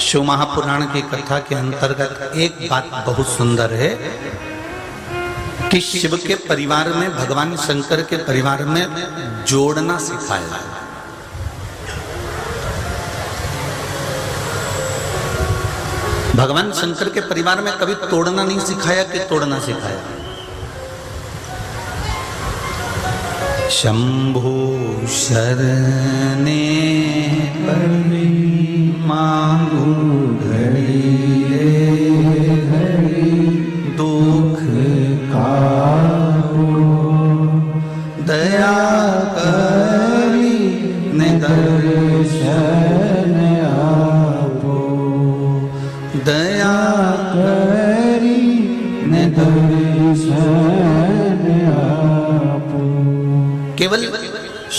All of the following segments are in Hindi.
शिव महापुराण की कथा के अंतर्गत एक बात बहुत सुंदर है कि शिव के परिवार में, भगवान शंकर के परिवार में जोड़ना सिखाया। भगवान शंकर के परिवार में कभी तोड़ना नहीं सिखाया कि तोड़ना सिखाया। शंभु शरणे परि मांगू घड़ी घड़ी दुख कारो दया करी ने दर्शन आपो दया करी ने दर्शन आपो। केवल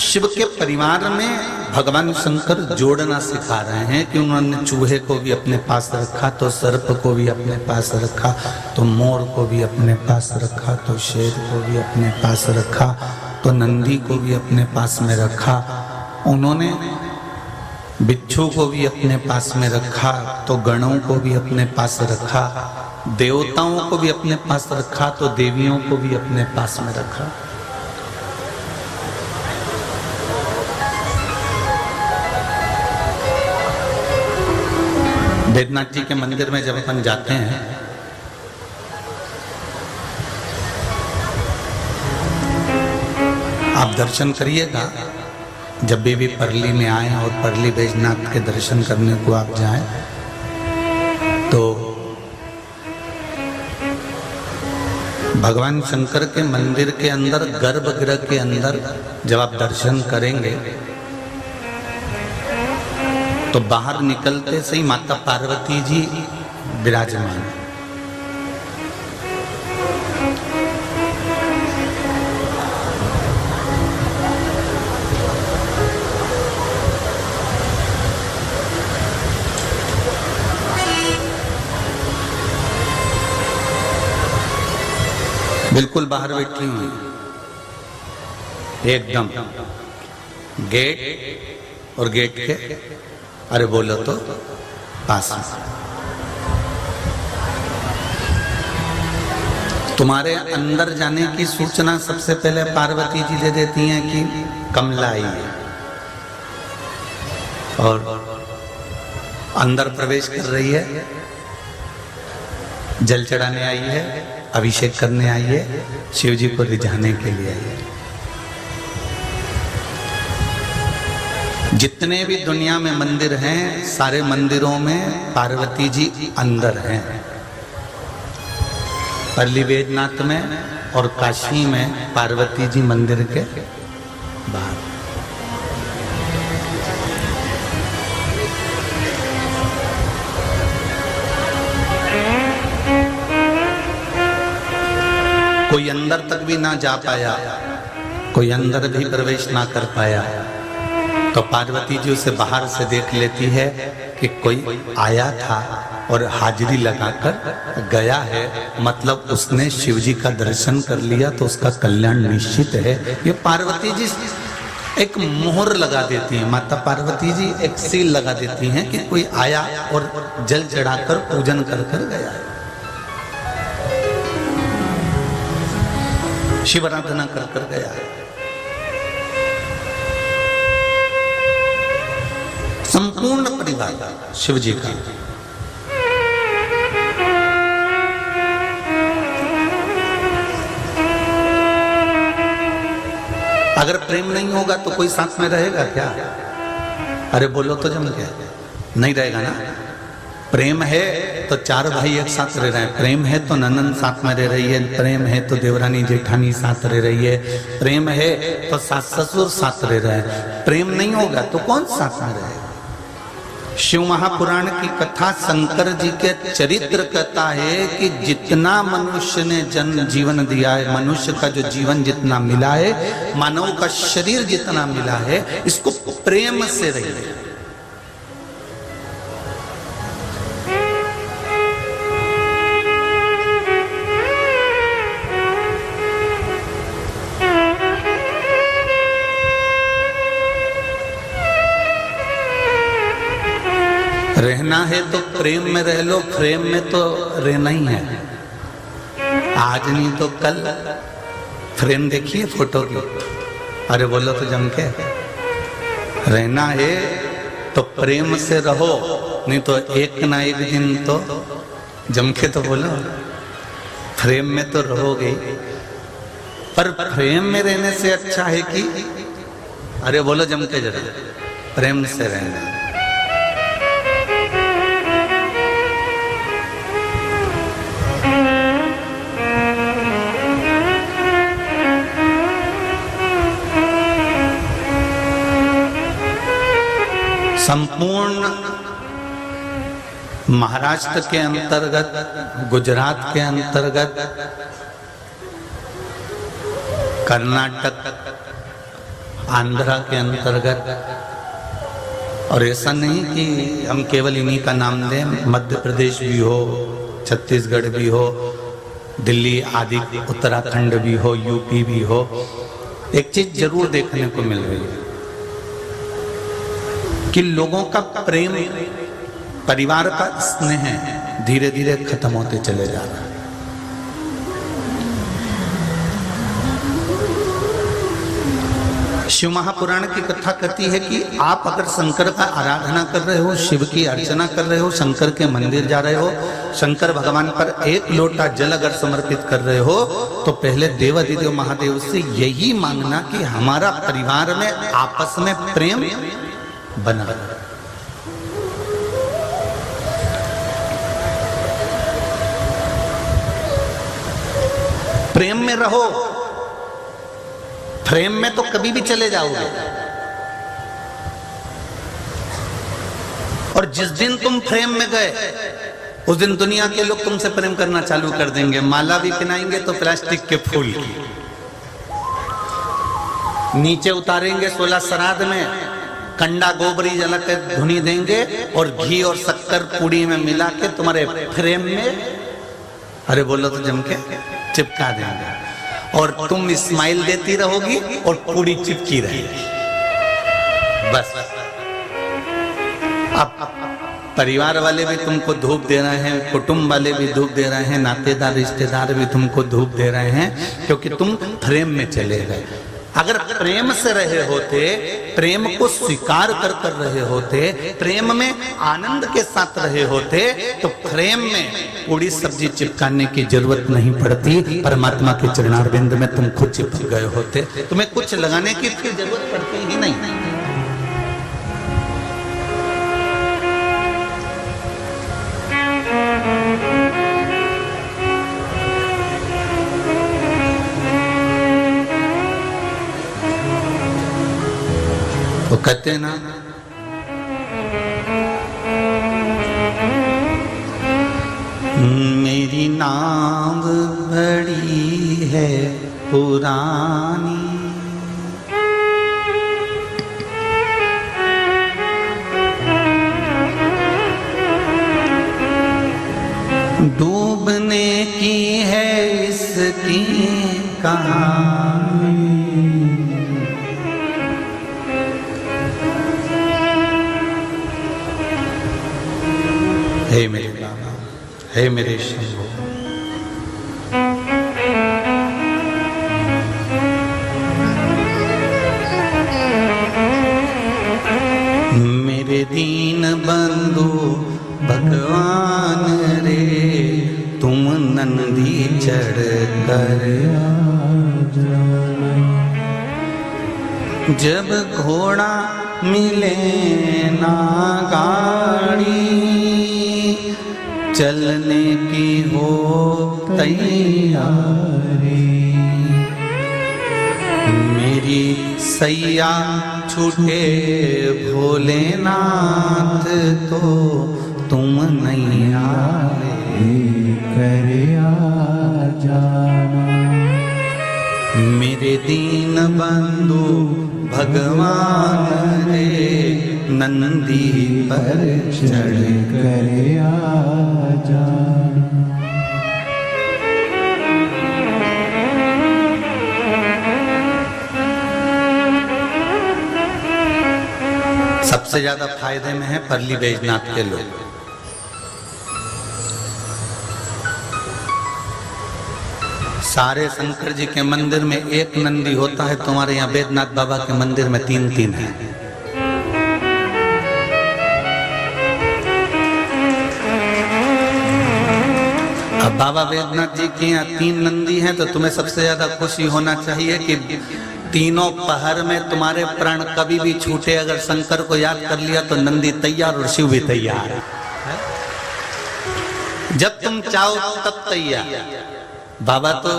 शिव के परिवार में भगवान शंकर जोड़ना सिखा रहे हैं कि उन्होंने चूहे को भी अपने पास रखा, तो सर्प को भी अपने पास रखा, तो मोर को भी अपने पास रखा, तो शेर को भी अपने पास रखा, तो नंदी को भी अपने पास में रखा, उन्होंने बिच्छू को भी अपने पास में रखा, तो गणों को भी अपने पास रखा, देवताओं को भी अपने पास रखा, तो देवियों को भी अपने पास में रखा। वेदनाथ जी के मंदिर में जब अपन जाते हैं आप दर्शन करिएगा, जब भी परली में आए और परली बैजनाथ के दर्शन करने को आप जाएं तो भगवान शंकर के मंदिर के अंदर, गर्भगृह के अंदर जब आप दर्शन करेंगे तो बाहर निकलते से ही माता पार्वती जी विराजमान। बिल्कुल बाहर बैठी हुई, एकदम गेट और गेट के, अरे बोलो तो पास में। तुम्हारे अंदर जाने की सूचना सबसे पहले पार्वती जी दे देती हैं कि कमला आई है, और अंदर प्रवेश कर रही है, जल चढ़ाने आई है, अभिषेक करने आई है, शिव जी को रिझाने के लिए आई है। जितने भी दुनिया में मंदिर हैं, सारे मंदिरों में पार्वती जी अंदर हैं। परली बैजनाथ में और काशी में पार्वती जी मंदिर के बाहर। कोई अंदर तक भी ना जा पाया, कोई अंदर भी प्रवेश ना कर पाया, तो पार्वती जी उसे बाहर से देख लेती है कि कोई आया था और हाजिरी लगाकर गया है, मतलब उसने शिव जी का दर्शन कर लिया तो उसका कल्याण निश्चित है। ये पार्वती जी एक मोहर लगा देती है, माता पार्वती जी एक सील लगा देती हैं कि कोई आया और जल चढ़ाकर पूजन कर कर गया है, शिव आराधना कर कर गया है। संपूर्ण परिवार शिव जी का। अगर प्रेम नहीं होगा तो कोई साथ में रहेगा क्या? अरे बोलो तो जम के नहीं रहेगा ना। प्रेम है तो चार भाई एक साथ रह रहे हैं, प्रेम है तो ननंद साथ में रह रही है, प्रेम है तो देवरानी जेठानी साथ रह रही है, प्रेम है तो सास ससुर साथ रह रहे हैं। प्रेम नहीं होगा तो कौन साथ में रहेगा? शिव महापुराण की कथा शंकर जी के चरित्र कहता है कि जितना मनुष्य ने जन्म जीवन दिया है, मनुष्य का जो जीवन जितना मिला है, मानव का शरीर जितना मिला है, इसको प्रेम से रहिए। रहना है तो प्रेम में रह लो, फ्रेम में तो रहना ही है, आज नहीं तो कल। फ्रेम देखिए फोटो की, अरे बोलो तो जम के। रहना है तो प्रेम से रहो, नहीं तो एक ना एक दिन तो जम के तो बोलो। फ्रेम में तो रहोगे, पर प्रेम में रहने से अच्छा है कि, अरे बोलो जम के जरा, प्रेम से रहना। संपूर्ण महाराष्ट्र के अंतर्गत, गुजरात के अंतर्गत, कर्नाटक, आंध्रा के अंतर्गत, और ऐसा नहीं कि हम केवल इन्हीं का नाम दें, मध्य प्रदेश भी हो, छत्तीसगढ़ भी हो, दिल्ली आदि उत्तराखंड भी हो, यूपी भी हो, एक चीज जरूर देखने को मिल रही है कि लोगों का प्रेम, परिवार का स्नेह धीरे धीरे खत्म होते चले जा रहा है। शिव महापुराण की कथा कहती है कि आप अगर शंकर का आराधना कर रहे हो, शिव की अर्चना कर रहे हो, शंकर के मंदिर जा रहे हो, शंकर भगवान पर एक लोटा जल अगर समर्पित कर रहे हो, तो पहले देवाधिदेव महादेव से यही मांगना कि हमारा परिवार में आपस में प्रेम बना रहे। प्रेम में रहो, फ्रेम में तो कभी भी चले जाओगे। और जिस दिन तुम फ्रेम में गए, उस दिन दुनिया के लोग तुमसे प्रेम करना चालू कर देंगे। माला भी पहनाएंगे तो प्लास्टिक के फूल की, नीचे उतारेंगे 16 श्राद्ध में, कंडा गोबरी जला के धुनी देंगे और घी और शक्कर पूड़ी में मिला के तुम्हारे फ्रेम में, अरे बोलो तो जम के, चिपका देंगे। और तुम स्माइल देती रहोगी और पूरी चिपकी रहेगी। बस अब परिवार वाले भी तुमको धूप दे रहे हैं, कुटुंब वाले भी धूप दे रहे हैं, नातेदार रिश्तेदार भी तुमको धूप दे रहे हैं, क्योंकि तुम फ्रेम में चले गए। अगर प्रेम से रहे होते, प्रेम को स्वीकार कर रहे होते, प्रेम में आनंद के साथ रहे होते, तो फ्रेम में पूरी सब्जी चिपकाने की जरूरत नहीं पड़ती। परमात्मा के चरणारविंद में तुम खुद चिपक गए होते, तुम्हें कुछ लगाने की फिर जरूरत पड़ती ही नहीं। वो कहते ना, मेरी नाव बड़ी है पुरानी, डूबने की है इसकी कहानी। हे मेरे बाबा, हे मेरे शंभू, मेरे दीन बंधु भगवान रे, तुम नंदी चढ़ कर जब घोड़ा मिले ना गाड़ी, चलने की हो तैयारी, मेरी सैया छूटे भोलेनाथ, तो तुम नहीं आए कर आ जाना। मेरे दीन बंधु भगवान रे, नंदी पर चढ़ कर आ जाना। सबसे ज्यादा फायदे में है परली बैजनाथ के लोग। सारे शंकर जी के मंदिर में एक नंदी होता है, तुम्हारे यहाँ बैद्यनाथ बाबा के मंदिर में 3-3 है। अब बाबा बैद्यनाथ जी के यहाँ 3 नंदी हैं, तो तुम्हें सबसे ज्यादा खुशी होना चाहिए कि तीनों पहर में तुम्हारे प्राण कभी भी छूटे, अगर शंकर को याद कर लिया तो नंदी तैयार और शिव भी तैयार है। जब तुम चाहो तब तैयार। बाबा तो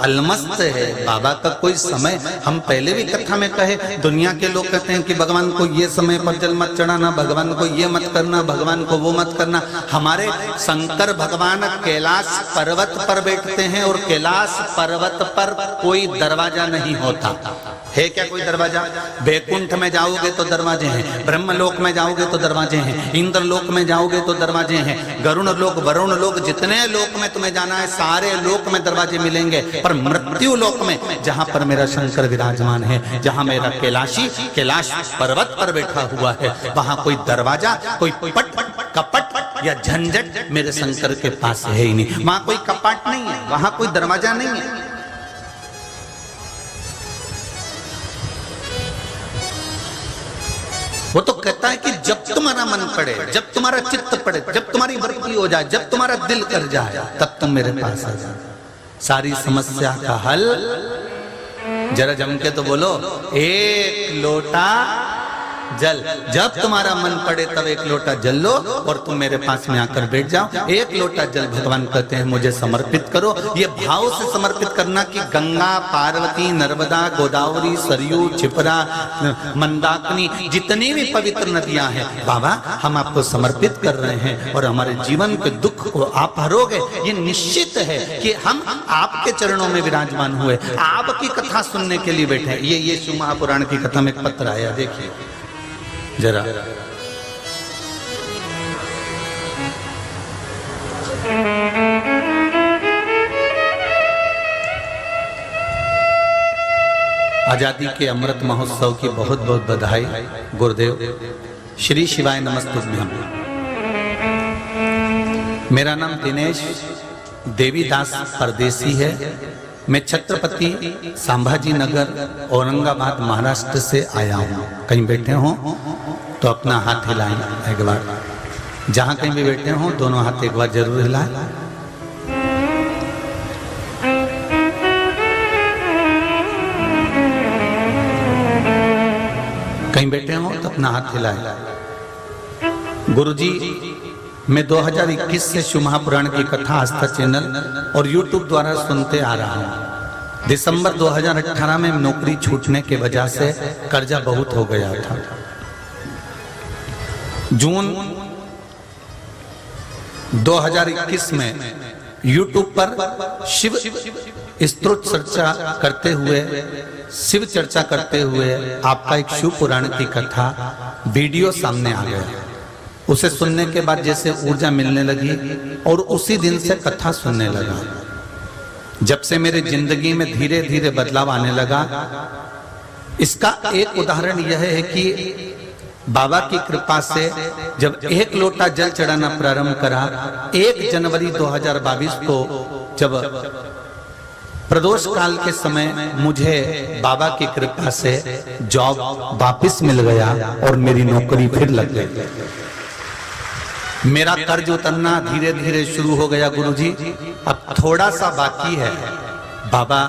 अलमस्त है, बाबा का कोई समय, हम पहले भी कथा में कहे, दुनिया के लोग कहते हैं कि भगवान को ये समय पर जल मत चढ़ाना, भगवान को ये मत करना, भगवान को वो मत करना। हमारे शंकर भगवान कैलाश पर्वत पर बैठते हैं और कैलाश पर्वत पर कोई दरवाजा नहीं होता है। क्या कोई दरवाजा? बैकुंठ में जाओगे तो दरवाजे हैं, ब्रह्मलोक में जाओगे तो दरवाजे हैं, इंद्र लोक में जाओगे तो दरवाजे हैं, गरुण लोक, वरुण लोक, जितने लोक में तुम्हें जाना है सारे लोक में दरवाजे मिलेंगे। पर मृत्यु लोक में, जहां पर मेरा शंकर विराजमान है, जहां मेरा कैलाशी कैलाश पर्वत पर बैठा हुआ है, वहां कोई दरवाजा, कोई पट कपट या झंझट मेरे शंकर के पास है ही नहीं। वहां कोई कपाट नहीं है, वहां कोई दरवाजा नहीं है। वो तो कहता है कि जब तुम्हारा मन पड़े, जब तुम्हारा चित्त पड़े, जब तुम्हारी वृत्ति हो जाए, जब तुम्हारा दिल कर जाए, तब तुम मेरे पास आ जाओ। सारी समस्या का हल जरा जम के तो बोलो, एक लोटा जल। जब तुम्हारा मन पड़े तब एक लोटा जल लो और तुम मेरे पास में आकर बैठ जाओ। एक लोटा जल भगवान कहते हैं मुझे समर्पित करो। ये भाव से समर्पित करना कि गंगा, पार्वती, नर्मदा, गोदावरी, सरयू, छिपरा, मंदाकिनी, जितनी भी पवित्र नदियां हैं, बाबा हम आपको समर्पित कर रहे हैं और हमारे जीवन के दुख को आप हरोगे। ये निश्चित है कि हम आपके चरणों में विराजमान हुए, आपकी कथा सुनने के लिए बैठे। ये शिव महापुराण की कथा में एक पत्र आया, देखिए जरा। आजादी के अमृत महोत्सव की बहुत बहुत बधाई। गुरुदेव श्री शिवाय नमस्तुभ्यम। मेरा नाम दिनेश देवीदास परदेसी है। मैं छत्रपति संभाजी नगर औरंगाबाद महाराष्ट्र से आया हूँ। कहीं बैठे हो तो अपना हाथ हिलाएं एक बार। जहाँ कहीं भी बैठे हो दोनों हाथ एक बार जरूर हिलाएं। कहीं बैठे हो तो अपना हाथ हिलाएं। गुरुजी, मैं 2021 से शिव महापुराण की कथा आस्था चैनल और YouTube द्वारा सुनते आ रहा हूँ। दिसंबर 2018 में नौकरी छूटने के वजह से कर्जा बहुत हो गया था। जून 2021 में YouTube पर शिव स्तोत्र चर्चा करते हुए, शिव चर्चा करते हुए आपका एक शिव पुराण की कथा वीडियो सामने आ गया। उसे सुनने के बाद जैसे ऊर्जा मिलने लगी और उसी दिन से कथा सुनने लगा। जब से मेरी जिंदगी में धीरे धीरे बदलाव आने लगा। इसका एक उदाहरण यह है कि बाबा की कृपा से जब एक लोटा जल चढ़ाना प्रारंभ करा, 1 जनवरी 2022 को जब प्रदोष काल के समय मुझे बाबा की कृपा से जॉब वापस मिल गया और मेरी नौकरी फिर लग गई। मेरा कर्ज उतरना धीरे धीरे शुरू हो गया। गुरुजी, अब थोड़ा सा बाकी है, बाबा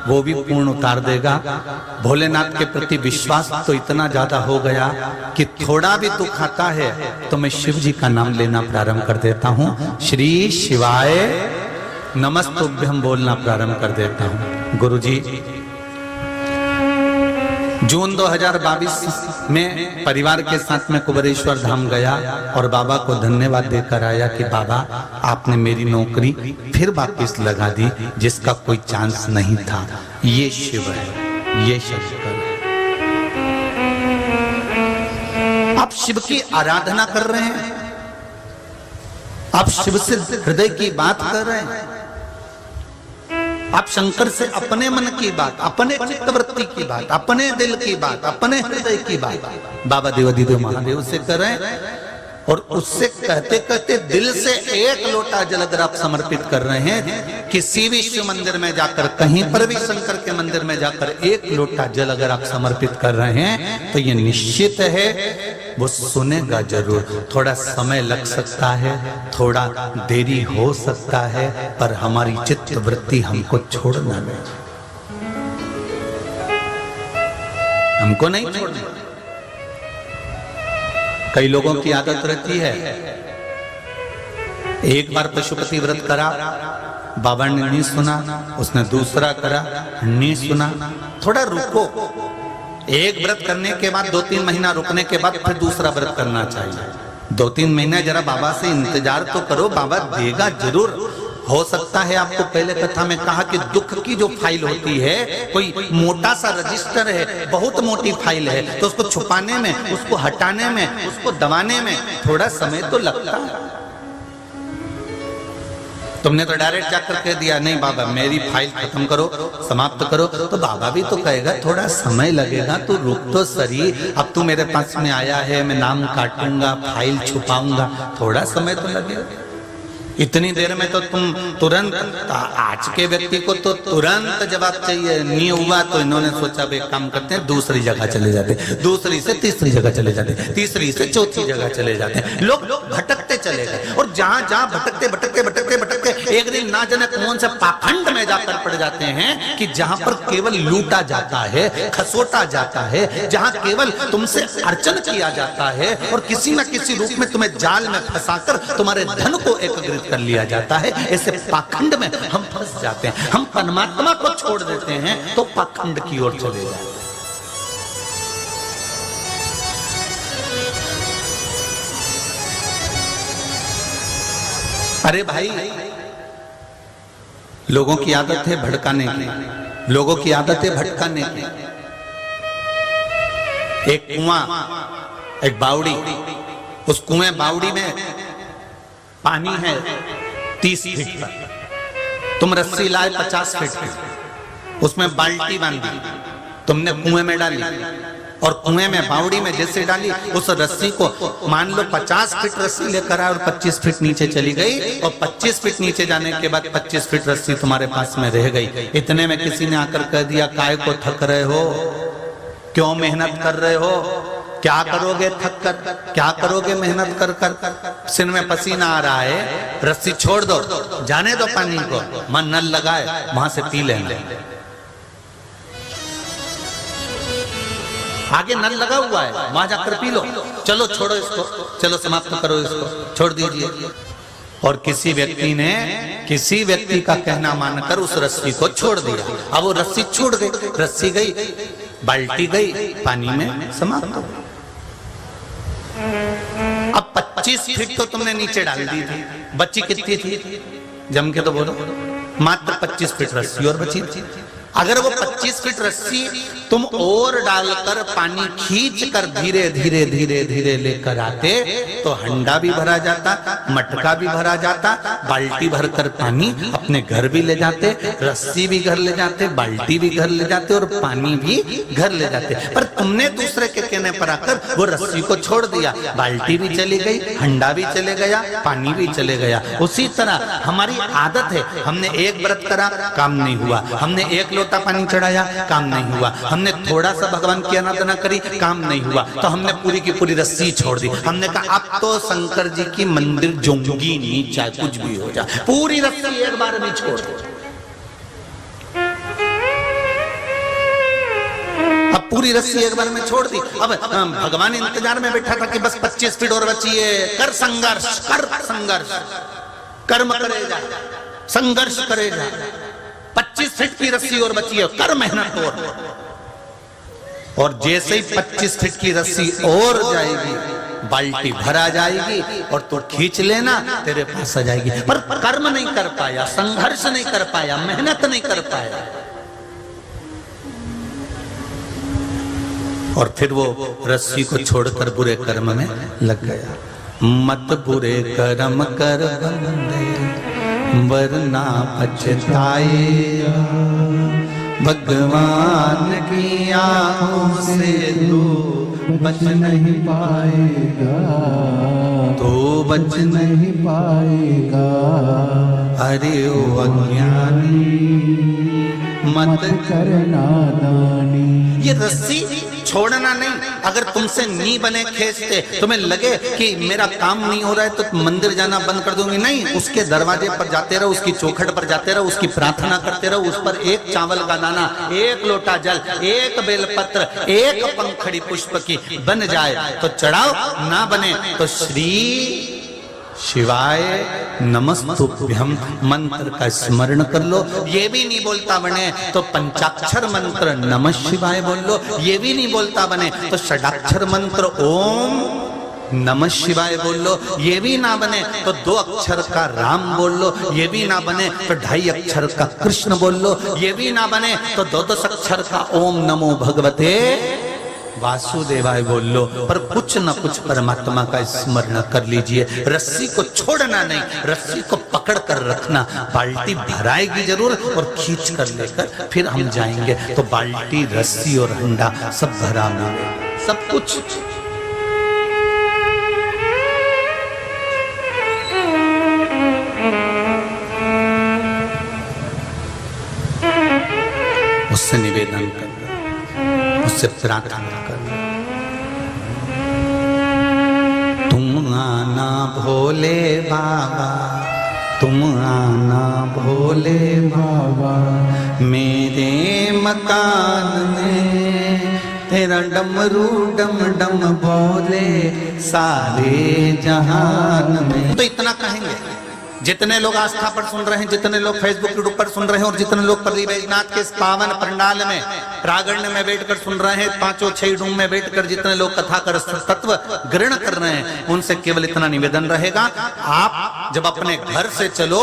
वो भी पूर्ण उतार देगा। भोलेनाथ के प्रति विश्वास तो इतना ज्यादा हो गया कि थोड़ा भी दुख आता है तो मैं शिव जी का नाम लेना प्रारंभ कर देता हूँ। श्री शिवाय नमस्तुभ्यम बोलना प्रारंभ कर देता हूँ। गुरुजी, जून 2022 में परिवार के साथ में कुबेरेश्वर धाम गया और बाबा को धन्यवाद देकर आया कि बाबा आपने मेरी नौकरी फिर वापस लगा दी, जिसका कोई चांस नहीं था। ये शिव है, ये शंकर है। आप शिव की आराधना कर रहे हैं, आप शिव से हृदय की बात कर रहे हैं, आप शंकर से अपने मन की बात, अपने चित्तवृत्ति की बात, अपने दिल की बात, अपने हृदय की बात बाबा देवाधिदेव महादेव से कर रहे हैं। और उससे कहते कहते दिल से एक लोटा जल अगर आप समर्पित कर रहे हैं, किसी भी शिव मंदिर में जाकर, कहीं पर भी शंकर के मंदिर में जाकर एक लोटा जल अगर आप समर्पित कर रहे हैं, तो ये निश्चित है वो सुनेगा जरूर। थोड़ा समय लग सकता है, थोड़ा देरी हो सकता है, पर हमारी चित्त वृत्ति हमको छोड़ना नहीं, हमको नहीं छोड़ना। कई लोगों की आदत रहती है, एक बार पशुपति व्रत करा, बाबा ने नहीं सुना, उसने दूसरा करा, नहीं सुना। थोड़ा रुको, एक व्रत करने के बाद 2-3 महीना रुकने के बाद फिर दूसरा व्रत करना चाहिए। 2-3 महीना जरा बाबा से इंतजार तो करो, बाबा देगा जरूर। हो सकता है आपको पहले कथा में कहा कि दुख की जो फाइल होती है, कोई मोटा सा रजिस्टर है, बहुत मोटी फाइल है, तो उसको छुपाने में, उसको हटाने में, उसको दबाने में थोड़ा समय तो लगता है। तुमने तो डायरेक्ट जाकर कह दिया नहीं बाबा मेरी फाइल खत्म करो, समाप्त करो, तो बाबा भी तो कहेगा थोड़ा समय लगेगा, तो रुक तो सही। अब तू मेरे पास में आया है, मैं नाम काटूंगा, फाइल छुपाऊंगा, थोड़ा समय तो लगेगा। इतनी देर में तो तुम तुरंत, आज के व्यक्ति को तो तुरंत जवाब चाहिए। नहीं हुआ तो इन्होंने सोचा भाई काम करते हैं, दूसरी जगह चले जाते, दूसरी से तीसरी जगह चले जाते, तीसरी से चौथी जगह चले जाते। लोग भटकते चले गए, और जहां जहां भटकते भटकते भटकते भटकते एक दिन ना जाने कौन से पाखंड में जाकर पड़ जाते हैं कि जहां पर केवल लूटा जाता है, खसोटा जाता है, जहां केवल तुमसे अर्चन किया जाता है, और किसी न किसी रूप में तुम्हें जाल में फंसाकर तुम्हारे धन को एकत्रित कर लिया जाता है। ऐसे पाखंड में हम फंस जाते हैं। हम परमात्मा को छोड़ देते हैं तो पाखंड की ओर चले जाते हैं। अरे भाई, लोगों की आदत है भड़काने की, लोगों की आदत है भटकाने की। एक कुआं, एक बावड़ी, उस कुएं बावड़ी में पानी है 30 फीट पर, तुम रस्सी लाए 50 फीट की, उसमें बाल्टी बांधी, तुमने कुएं में डाली, और कुएं में बावड़ी में जैसे डाली, उस रस्सी को मान लो 50 फीट रस्सी लेकर आए और 25 फीट नीचे चली गई, और 25 फीट नीचे जाने के बाद 25 फीट रस्सी तुम्हारे पास में रह गई। इतने में किसी ने आकर कह दिया काय को थक रहे हो, क्यों मेहनत कर रहे हो, क्या करोगे थक कर, क्या करोगे मेहनत कर कर, सिर में पसीना आ रहा है, रस्सी छोड़ दो, जाने दो पानी को, मन नल लगाए वहां से पी लेना। आगे नल लगा हुआ है, वहां जाकर पी लो, चलो छोड़ो इसको, चलो समाप्त करो इसको, छोड़ दीजिए। और किसी व्यक्ति का कहना मानकर उस रस्सी को छोड़ दिया। अब वो रस्सी छूट गई, रस्सी गई, बाल्टी गई, पानी में समाप्त हो। अब 25 फीट तो तुमने नीचे डाल दी थी, बची कितनी थी, जम के तो बोलो, मात्र 25 फीट रस्सी और बची थी। अगर वो 25 फीट रस्सी तुम और डालकर पानी खींच कर धीरे धीरे धीरे धीरे लेकर आते, तो हंडा भी भरा जाता, मटका भी भरा जाता, बाल्टी भरकर पानी अपने घर भी ले जाते, रस्सी भी घर ले जाते, बाल्टी भी घर ले जाते, और पानी भी घर ले जाते। पर तुमने दूसरे के कहने पर आकर वो रस्सी को छोड़ दिया, बाल्टी भी चली गई, हंडा भी चले गया, पानी भी चले गया। उसी तरह हमारी आदत है, हमने एक व्रत करा, काम नहीं हुआ, हमने एक लोटा पानी चढ़ाया, काम नहीं हुआ, हमने थोड़ा सा भगवान की आराधना करी, काम नहीं हुआ, तो हमने पूरी की पूरी रस्सी छोड़ दी। हमने कहा अब तो शंकर जी की मंदिर जाऊंगी नहीं, चाहे कुछ भी हो जाए, पूरी रस्सी एक बार में छोड़ दी। अब पूरी रस्सी एक बार में छोड़ दी। अब भगवान इंतजार में बैठा था कि बस 25 फीट और बची है, कर संघर्ष, कर संघर्ष, कर्म करेगा, संघर्ष करेगा, 25 फीट की रस्सी और बची है, कर मेहनत। और जैसे ही 25 फीट की रस्सी और जाएगी, बाल्टी भरा जाएगी, और तो खींच लेना, तेरे पास आ जाएगी। पर कर्म नहीं कर पाया, संघर्ष नहीं कर पाया, मेहनत नहीं कर पाया, और फिर वो रस्सी को छोड़कर बुरे कर्म में लग गया। मत बुरे कर्म कर बंदे, वरना पछताएगा, भगवान की आंखों से तू बच नहीं पाएगा, तो बच नहीं पाएगा। अरे ओ अज्ञानी मत कर नादानी। ये रस्सी छोड़ना नहीं। अगर तुमसे नी बने खींचते, तुम्हें लगे कि मेरा काम नहीं हो रहा है तो मंदिर जाना बंद कर दूंगी, नहीं, उसके दरवाजे पर जाते रहो, उसकी चौखट पर जाते रहो, उसकी प्रार्थना करते रहो, उस पर एक चावल का दाना, एक लोटा जल, एक बेलपत्र, एक पंखड़ी पुष्प की बन जाए तो चढ़ाओ, ना बने तो श्री शिवाय नमस्तुभ्यम मंत्र का स्मरण कर लो। ये भी नहीं बोलता बने तो पंचाक्षर मंत्र नमः शिवाय बोल लो। ये भी नहीं बोलता बने तो षडाक्षर मंत्र ओम नमः शिवाय बोल लो। ये भी ना बने तो 2 अक्षर का राम बोल लो। ये भी ना बने तो 2.5 अक्षर का कृष्ण बोल लो। ये भी ना बने तो 2 अक्षर का ओम नमो भगवते वासुदेवाय बोल लो। पर कुछ न कुछ परमात्मा का स्मरण कर लीजिए। रस्सी को छोड़ना नहीं, रस्सी को पकड़ कर रखना। बाल्टी भराएगी जरूर और खींच कर लेकर फिर हम जाएंगे तो बाल्टी, रस्सी और हंडा सब भरा मिलेगा, सब कुछ। उससे निवेदन करना, उससे प्रार्थना करना। तुम आना भोले बाबा, तुम आना भोले बाबा, मेरे मकान में तेरा डमरू डम डम बोले सारे जहान में। तो इतना कहेंगे जितने लोग आस्था पर सुन रहे हैं, जितने लोग फेसबुक यूट्यूब पर सुन रहे हैं और जितने लोग पल्ली बैजनाथ के इस पावन पंडाल में प्रागण्य में बैठकर सुन रहे हैं, 5-6 डूम में बैठकर जितने लोग कथा कर तत्व ग्रहण कर रहे हैं, उनसे केवल इतना निवेदन रहेगा, आप जब अपने घर से चलो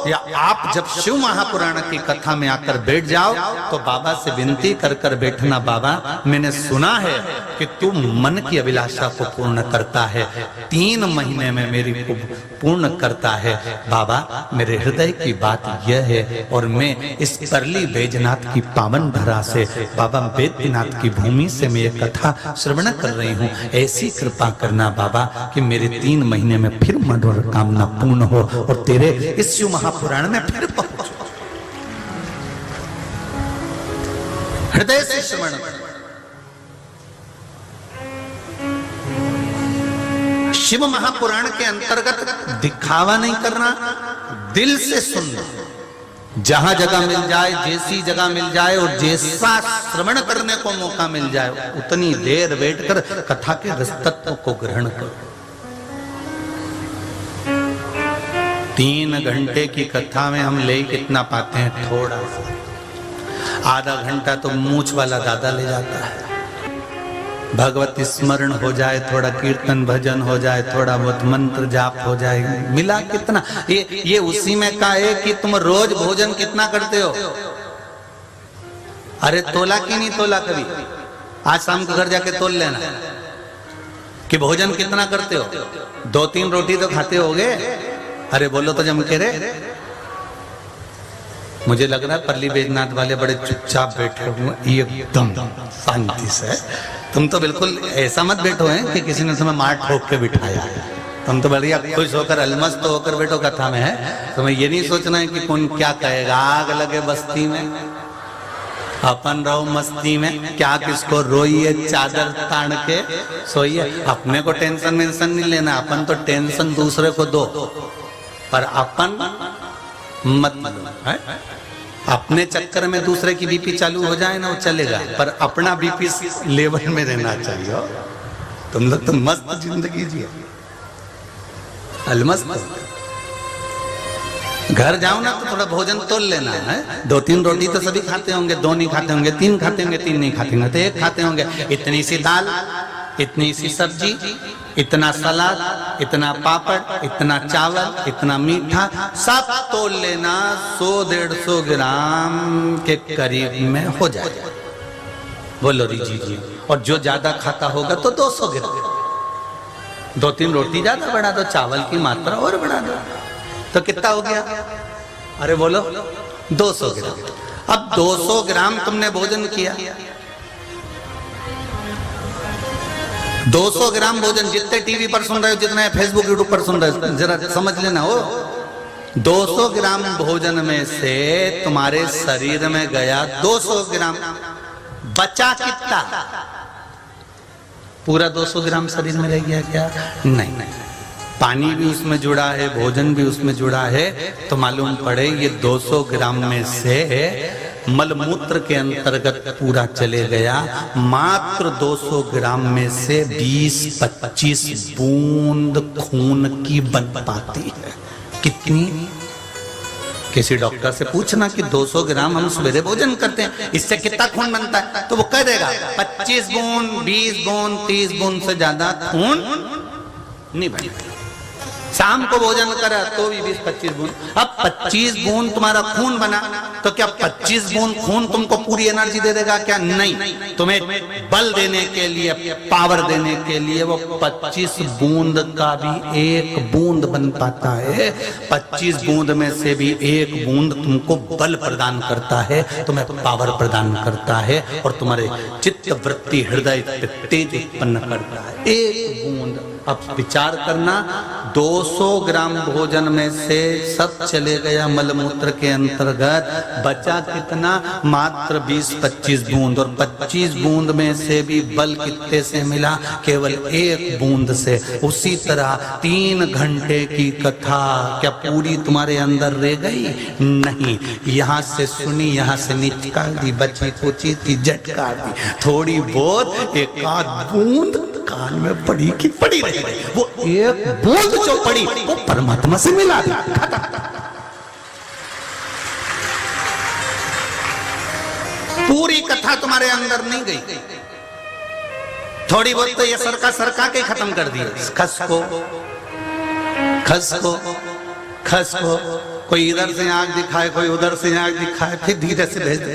या आप जब शिव महापुराण की कथा में आकर बैठ जाओ तो बाबा से विनती कर कर बैठना, बाबा मैंने सुना है कि तू मन की अभिलाषा को पूर्ण करता है, 3 महीने में मेरी पूर्ण करता है। बाबा मेरे हृदय की बात यह है और मैं इस परली बैजनाथ की पावन धरा से, बाबा बैद्यनाथ की भूमि से मैं ये कथा श्रवण कर रही हूँ, ऐसी कृपा करना बाबा कि मेरे 3 महीने में फिर मनोकामना पूर्ण हो और तेरे इस शिव महापुराण में फिर पहुंचो। हृदय से श्रवण, शिव महापुराण के अंतर्गत दिखावा नहीं करना, दिल से सुनना। जहां जगह मिल जाए, जैसी जगह मिल जाए और जैसा श्रवण करने को मौका मिल जाए, उतनी देर बैठकर कथा के रस तत्व को ग्रहण करो। 3 घंटे की कथा में हम ले कितना पाते हैं? थोड़ा सा, आधा घंटा तो मूछ वाला दादा ले जाता है। भगवत स्मरण हो जाए, थोड़ा कीर्तन भजन हो जाए, थोड़ा बहुत मंत्र जाप हो जाए, मिला कितना? ये उसी में का है कि तुम रोज भोजन कितना करते हो? अरे तोला कि नहीं तोला कभी? आज शाम को घर जाके तोल लेना कि भोजन कितना करते हो। 2-3 रोटी तो खाते होगे। अरे बोलो तो जम के रे। मुझे लग रहा है पल्ली बैजनाथ वाले बड़े चुपचाप बैठे हुए एकदम शांति से। तुम तो बिल्कुल ऐसा मत बैठो हैं कि किसी ने तुम्हें मार ठोक के बिठाया है। तुम तो बढ़िया खुश होकर अलमस्त होकर बैठो कथा में है। तुम्हें ये नहीं सोचना है कि कौन क्या कहेगा। आग लगे बस्ती में, अपन रहो मस्ती में, क्या किसको रोइए चादर तान के सोइए। अपने को टेंशन वेंशन नहीं लेना, अपन तो टेंशन दूसरे को दो पर अपन मत लो। अपने चक्कर में दूसरे की बीपी चालू हो जाए ना, वो चलेगा, पर अपना बीपी लेवल में रहना चाहिए। तुम लोग तो मस्त जिंदगी जिए, अलमस्त। घर जाओ ना तो थोड़ा भोजन तोल लेना है। 2-3 रोटी तो सभी खाते होंगे, 2 नहीं खाते होंगे, 3 खाते होंगे, 3 नहीं खाते होंगे तो 1 खाते होंगे। इतनी सी दाल, इतनी सी सब्जी, इतना सलाद, इतना पापड़, इतना चावल, इतना मीठा, सब तोल लेना 100-150 ग्राम के करीब में हो जाए। बोलो जी। और जो ज्यादा खाता होगा तो 200 ग्राम। 2-3 रोटी ज्यादा बढ़ा दो, चावल की मात्रा और बढ़ा दो, तो कितना हो गया? अरे बोलो 200 ग्राम। अब 200 ग्राम तुमने भोजन किया, 200 ग्राम भोजन, जितने टीवी पर सुन रहे हो, जितने फेसबुक यूट्यूब पर सुन रहे हो, जरा समझ लेना हो, 200 ग्राम भोजन में से तुम्हारे शरीर में गया 200 ग्राम, बचा कितना? पूरा 200 ग्राम शरीर में रह गया क्या? नहीं, पानी भी उसमें जुड़ा है, भोजन भी उसमें जुड़ा है, तो मालूम पड़े ये 200 ग्राम में से मलमूत्र के अंतर्गत पूरा चले गया। मात्र 200 ग्राम में से 20-25 बूंद खून की बन पाती है। कितनी? किसी डॉक्टर से पूछना कि 200 ग्राम हम सवेरे भोजन करते हैं, इससे कितना खून बनता है, तो वो कह देगा 25 बूंद, 20 बूंद, 30 बूंद से ज्यादा खून नहीं बनता। शाम को भोजन करा तो भी 20-25 बूंद। अब 25 बूंद तुम्हारा खून बना, तो क्या 25 बूंद खून तुमको पूरी एनर्जी दे देगा क्या? नहीं, तुम्हें बल देने के लिए, पावर देने के लिए वो 25 बूंद का भी 1 बूंद बन पाता है। 25 बूंद में से भी 1 बूंद तुमको बल प्रदान करता है, तुम्हें पावर प्रदान करता है, और तुम्हारे चित्त वृत्ति हृदय तेज उत्पन्न करता है। 1 बूंद। अब विचार करना, 200 ग्राम भोजन में से सब चले गया मलमूत्र के अंतर्गत, बचा कितना? मात्र 20-25 बूंद। और 25 बूंद में से भी बल कितने से मिला? केवल 1 बूंद से। उसी तरह 3 घंटे की कथा क्या पूरी तुम्हारे अंदर रह गई? नहीं, यहाँ से सुनी, यहाँ से निकाल दी, बची कुची थी झटका दी, थोड़ी बहुत 1 बूंद कान में पड़ी की पड़ी रही, वो 1 बूंद जो पड़ी वो परमात्मा से मिला दी। पूरी कथा तुम्हारे अंदर नहीं गई, थोड़ी बहुत तो ये सरका के खत्म कर दिए। खस को कोई इधर से आंख दिखाए, कोई उधर से आंख दिखाए, फिर धीरे से भेज दे।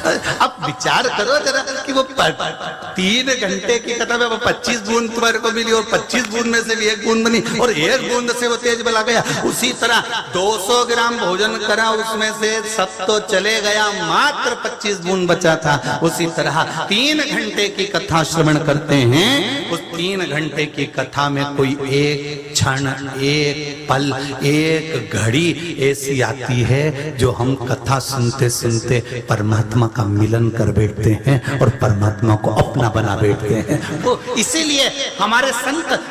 अब विचार करो जरा कि वो 3 घंटे की कथा में 25 बूंद तुम्हारे को मिली, और 25 बूंद में से भी 1 बूंद बनी, और 1 बूंद से वो तेज बला गया। उसी तरह 200 ग्राम भोजन करा, उसमें से सब तो चले गया, मात्र 25 बूंद बचा था। उसी तरह 3 घंटे की कथा श्रवण करते हैं, उस 3 घंटे की कथा में कोई 1 क्षण, 1 पल, 1 घड़ी ऐसी आती है जो हम कथा सुनते सुनते परमात्मा का मिलन कर बैठते हैं और परमात्मा को अपना बना बैठते हैं। वो इसीलिए हमारे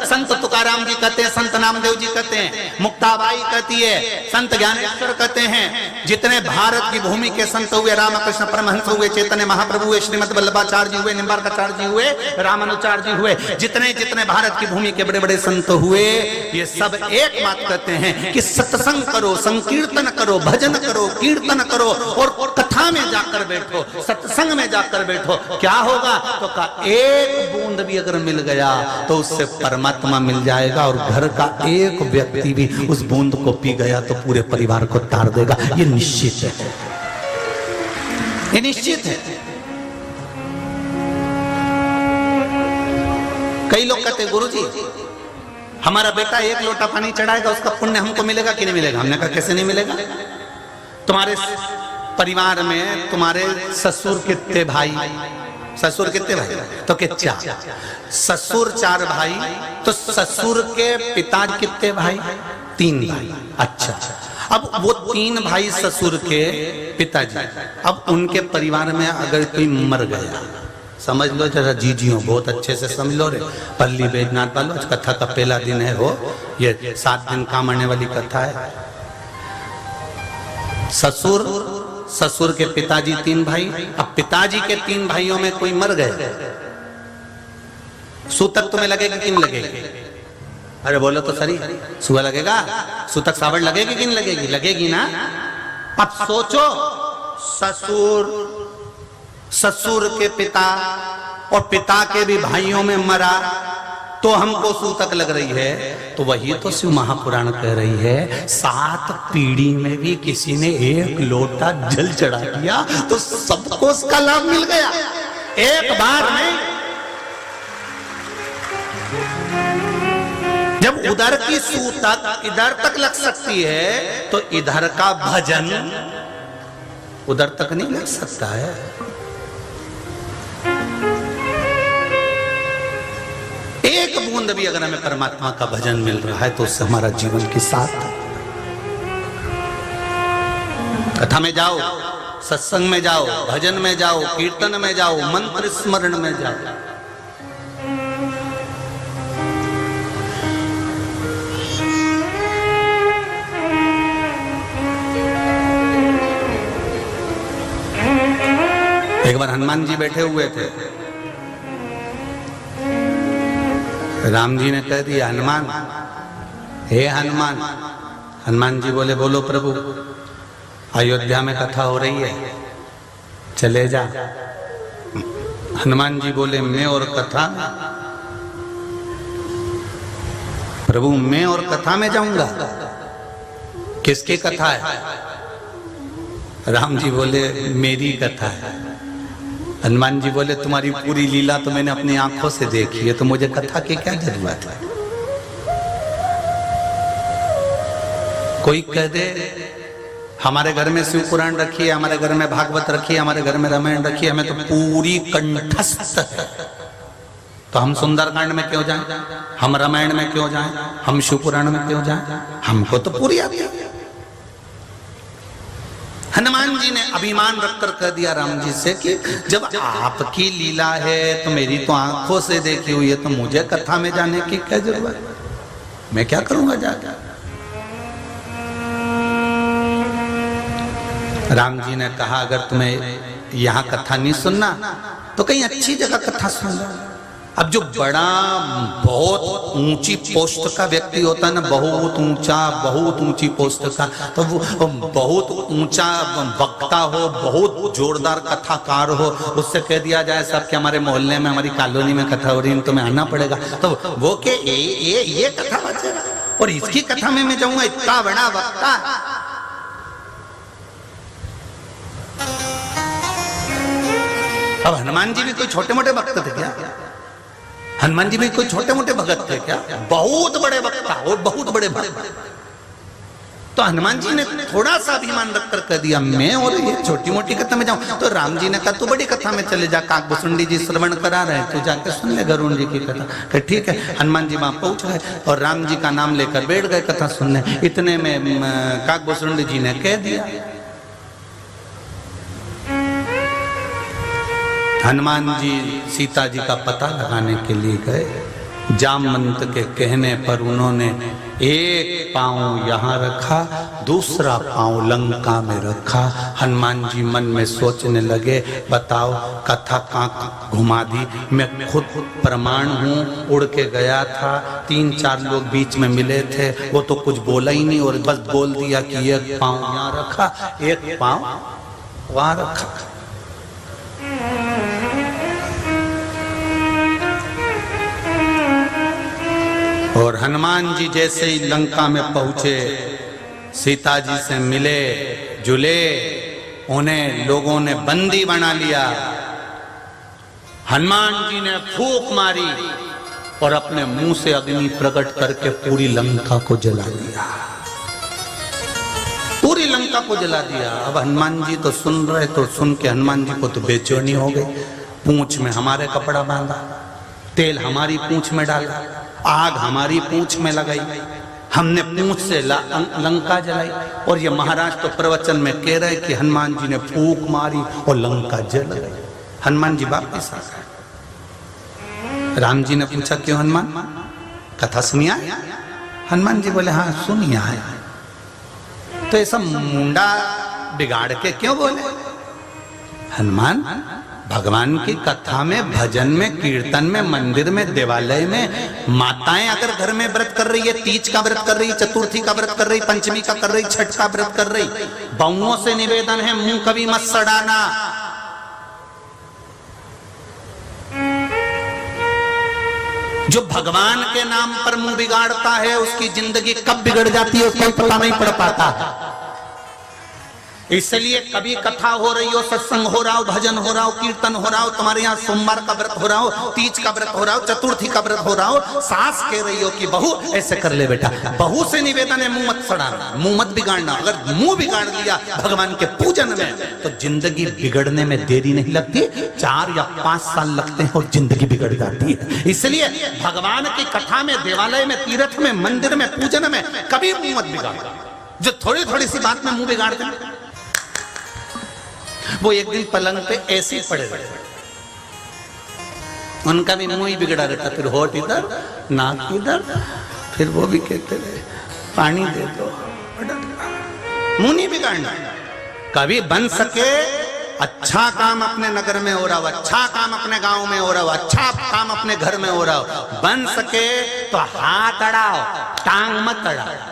संत तुकाराम जी कहते हैं, संत नामदेव जी कहते हैं, मुक्ताबाई कहती है, संत ज्ञानेश्वर कहते हैं, जितने भारत की भूमि के संत हुए, रामकृष्ण परमहंस हुए, चैतन्य महाप्रभु हुए, श्रीमद वल्लभाचार्य जी हुए, निम्बार्काचार्य जी हुए, रामानुचार्य जी हुए, जितने जितने भारत की भूमि के बड़े बड़े संत हुए, ये सब एक बात कहते हैं कि सत्संग करो, संकीर्तन करो, भजन करो, कीर्तन करो, और कथा में जाकर बैठो, सत्संग में जाकर बैठो। क्या होगा? तो का 1 बूंद भी अगर मिल गया तो उससे परमात्मा मिल जाएगा, और घर का 1 व्यक्ति भी उस बूंद को पी गया तो पूरे परिवार को तार देगा। ये निश्चित है, ये निश्चित है। कई लोग कहते गुरुजी हमारा बेटा 1 लोटा पानी चढ़ाएगा, उसका पुण्य हमको मिलेगा कि नहीं मिलेगा? हमने कहा कैसे नहीं मिलेगा? तुम्हारे परिवार में तुम्हारे ससुर कितने भाई? ससुर कितने भाई? तो के 4। ससुर 4 भाई, तो ससुर के पिता कितने भाई? 3 भाई। अच्छा, अब वो 3 भाई ससुर के पिताजी, अब उनके परिवार में अगर कोई मर गया, समझ लो जरा, जीजियों बहुत अच्छे से समझ लो रे, पल्ली बैजनाथ वालों, कथा का पहला दिन है हो, ये 7 दिन काम आने वाली कथा है। ससुर के पिताजी 3 भाई, अब पिताजी के 3 भाइयों में कोई मर गए, सूतक तुम्हें लगेगी कि नहीं लगेगी? अरे बोलो तो सही, सुआ लगेगा? सूतक सावड़ लगेगी कि नहीं लगेगी? लगेगी ना। अब सोचो, ससुर के पिता और पिता के भी भाइयों में मरा, तो हमको सूतक लग रही है। तो वही तो शिव महापुराण कह रही है, 7 पीढ़ी में भी किसी ने 1 लोटा जल चढ़ा दिया तो सबको उसका लाभ मिल गया, एक बार में। जब उधर की सूतक इधर तक लग सकती है, तो इधर का भजन उधर तक नहीं लग सकता है। एक बूंद भी अगर हमें परमात्मा का भजन मिल रहा है तो उससे हमारा जीवन की साथ है। कथा में जाओ, सत्संग में जाओ, भजन में जाओ, कीर्तन में जाओ, मंत्र स्मरण में जाओ। एक बार हनुमान जी बैठे हुए थे, राम जी ने कह दिया हनुमान, हे हनुमान। हनुमान जी बोले बोलो प्रभु, अयोध्या में कथा हो रही है, चले जा। हनुमान जी बोले मैं और कथा में? प्रभु मैं और कथा में जाऊंगा? किसकी कथा है? राम जी बोले मेरी कथा है। हनुमान जी बोले तुम्हारी पूरी लीला तो मैंने अपनी आंखों से देखी है, तो मुझे कथा की क्या जरूरत है? कोई कह दे हमारे घर में शिव पुराण रखी है, हमारे घर में भागवत रखी है, हमारे घर में रामायण रखी है, हमें तो पूरी कंठस्थ है, तो हम सुंदरकांड में क्यों जाएं? हम रामायण में क्यों जाएं? हम शिव पुराण में क्यों जाएं? हमको तो पूरी आती है। हनुमान जी ने अभिमान रखकर कह दिया राम जी से कि जब आपकी लीला है तो मेरी तो आंखों से देखी हुई है, तो मुझे कथा में जाने की क्या जरूरत है? मैं क्या करूंगा जाकर? राम जी ने कहा अगर तुम्हें यहाँ कथा नहीं सुनना तो कहीं अच्छी जगह कथा सुन लो। अब जो बड़ा बहुत ऊंची पोस्ट का व्यक्ति होता है ना, बहुत ऊंची पोस्ट का, तो वो बहुत ऊंचा वक्ता हो, बहुत जोरदार कथाकार हो, उससे कह दिया जाए सब कि हमारे मोहल्ले में, हमारी कॉलोनी में कथा हो रही है, तुम्हें आना पड़ेगा, तो वो के ये कथा बचेगा और इसकी कथा में मैं जाऊंगा, इतना बड़ा वक्ता। अब हनुमान जी भी कोई छोटे मोटे भक्त थे क्या? हनुमान जी भी कोई छोटे मोटे भगत थे क्या? बहुत बड़े वक्ता और बहुत बड़े भक्त। तो हनुमान जी ने थोड़ा सा अभिमान रखकर कह दिया मैं और ये छोटी मोटी कथा में जाऊं। तो राम जी ने कहा तू बड़ी कथा में चले जा, काकभूषुंडी जी श्रवण करा रहे हैं, तू जाके सुन ले गरुड़ जी की कथा। कहा ठीक है। हनुमान जी वहां पहुंच गए और राम जी का नाम लेकर बैठ गए कथा सुनने। इतने में काकभूषुंडी जी ने कह दिया। हनुमान जी सीता जी का पता लगाने के लिए गए। जामवंत के कहने पर उन्होंने एक पांव यहाँ रखा, दूसरा पांव लंका में रखा। हनुमान जी मन में सोचने लगे बताओ कथा कहाँ घुमा दी, मैं खुद प्रमाण हूँ, उड़ के गया था, 3-4 लोग बीच में मिले थे, वो तो कुछ बोला ही नहीं और बस बोल दिया कि एक पांव यहाँ रखा, एक पांव वहां रखा। और हनुमान जी जैसे ही लंका में पहुंचे, सीता जी से मिले जुले, उन्हें लोगों ने बंदी बना लिया। हनुमान जी ने फूंक मारी और अपने मुंह से अग्नि प्रकट करके पूरी लंका को जला दिया, पूरी लंका को जला दिया। अब हनुमान जी तो सुन रहे, तो सुन के हनुमान जी को तो बेचैनी हो गई। पूंछ में हमारे कपड़ा बांधा, तेल हमारी पूंछ में डाला, आग हमारी पूंछ में लगाई, हमने पूंछ से लंका जलाई, और ये महाराज तो प्रवचन में कह रहे कि हनुमान जी ने फूंक मारी और लंका जल गई। हनुमान जी वापस आ गए। राम जी ने पूछा क्यों हनुमान, कथा सुनिया? हनुमान जी बोले हाँ सुनिया है। तो ऐसा मुंडा बिगाड़ के क्यों बोले? हनुमान भगवान की कथा में, भजन में, कीर्तन में, मंदिर में, देवालय में माताएं अगर घर में व्रत कर रही है, तीज का व्रत कर रही, चतुर्थी का व्रत कर रही, पंचमी का कर रही, छठ का व्रत कर रही, बहुओं से निवेदन है मुंह कभी मत सड़ाना। जो भगवान के नाम पर मुंह बिगाड़ता है उसकी जिंदगी कब बिगड़ जाती है उसको पता नहीं पड़ पाता। इसलिए कभी कथा हो रही हो, सत्संग हो रहा हो, भजन हो रहा हो, कीर्तन हो रहा हो, तुम्हारे यहाँ सोमवार का व्रत हो रहा हो, तीज का व्रत हो रहा हो, चतुर्थी का व्रत हो रहा हो, सास कह रही हो कि बहू ऐसे कर ले बेटा, बहू से निवेदन है मुंह मत सड़ाना, मुंह मत बिगाड़ना। अगर मुंह बिगाड़ लिया भगवान के पूजन में तो जिंदगी बिगड़ने में देरी नहीं लगती, 4 या 5 साल लगते हैं और जिंदगी बिगड़ जाती है। इसलिए भगवान की कथा में, देवालय में, तीर्थ में, मंदिर में, पूजन में कभी मुंह मत बिगाड़ना। जो थोड़ी थोड़ी सी बात में मुंह बिगाड़ दें, वो एक दिन पलंग पे ऐसे पड़े रहे, उनका भी मुंह ही बिगड़ा रहता, फिर होठ इधर नाक इधर, फिर वो भी कहते रहे पानी दे दो, मुंह नहीं बिगाड़ना। कभी बन सके अच्छा काम अपने नगर में हो रहा हो, अच्छा काम अपने गांव में हो रहा हो, अच्छा काम अपने घर में हो रहा हो, बन सके तो हाथ अड़ाओ, टांग मत अड़ाओ।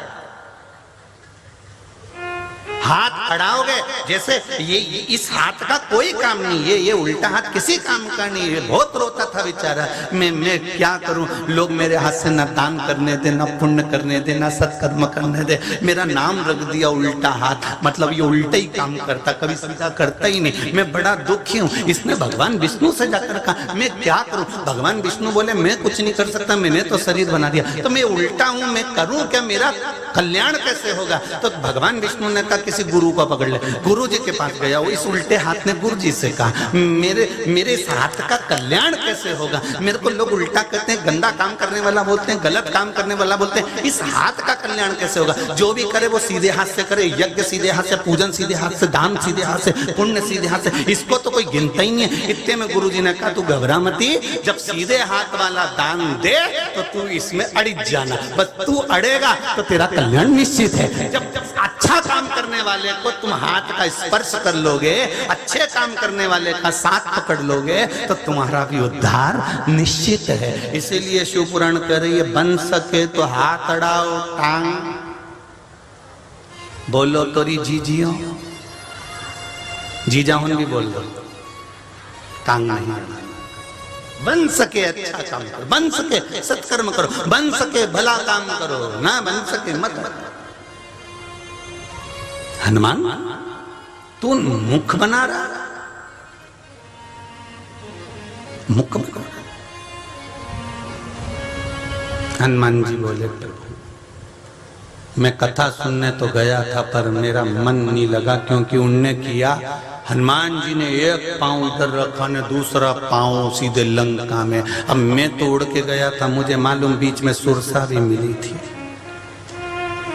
हाथ अड़ाओगे जैसे ये इस हाथ का कोई काम नहीं है, ये उल्टा हाथ किसी काम का नहीं है। बहुत रोता था बेचारा, मैं क्या करूं, लोग मेरे हाथ से ना दान करने दे, ना पुण्य करने दे, ना सत्कर्म करने दे, मेरा नाम रख दिया उल्टा हाथ, मतलब ये उल्टा ही काम करता, कभी सीधा करता ही नहीं। मैं बड़ा दुखी हूं। इसने भगवान विष्णु से जाकर कहा मैं क्या करूं, भगवान विष्णु बोले मैं कुछ नहीं कर सकता, मैंने तो शरीर बना दिया, तो मैं उल्टा हूं, मैं करूं क्या, मेरा कल्याण कैसे होगा। तो भगवान विष्णु ने कहा किसी गुरु को पकड़ ले। गुरु जी के पास गया, वो इस उल्टे हाथ ने गुरु जी से कहा मेरे इस हाथ का कल्याण कैसे होगा। मेरे को लोग उल्टा कहते हैं, गंदा काम करने वाला बोलते हैं, गलत काम करने वाला बोलते हैं, इस हाथ का कल्याण कैसे होगा। जो भी करे वो सीधे हाथ से करे, यज्ञ सीधे हाथ से, पूजन सीधे हाथ से, दान सीधे हाथ से, पुण्य सीधे हाथ से, इसको तो कोई गिनता ही नहीं है। इतने में गुरु जी ने कहा तू घबरा मती, जब सीधे हाथ वाला दान दे तो तू इसमें अड़ जाना, बस तू अड़ेगा तो तेरा कल्याण निश्चित है। जब अच्छा काम करने वाले को तुम हाथ का स्पर्श कर लोगे, अच्छे काम करने वाले का साथ पकड़ लोगे तो तुम्हारा भी उद्धार निश्चित है। इसीलिए शिव पुराण कह रही है बन सके तो हाथ अड़ाओ, टांग बोलो तोरी जीजियो, जीजा हूं भी बोल दो, टांग नहीं। बन सके अच्छा काम करो, बन सके सत्कर्म करो, बन सके भला काम करो, ना बन सके मत। हनुमान तू मुख बना रहा, मुख बना। हनुमान जी बोले मैं कथा सुनने तो गया था पर मेरा मन नहीं लगा, क्योंकि उनने किया, हनुमान जी ने एक पांव इधर रखा ने दूसरा पांव सीधे लंका में। अब मैं तो उड़ के गया था, मुझे मालूम बीच में सुरसा भी मिली थी,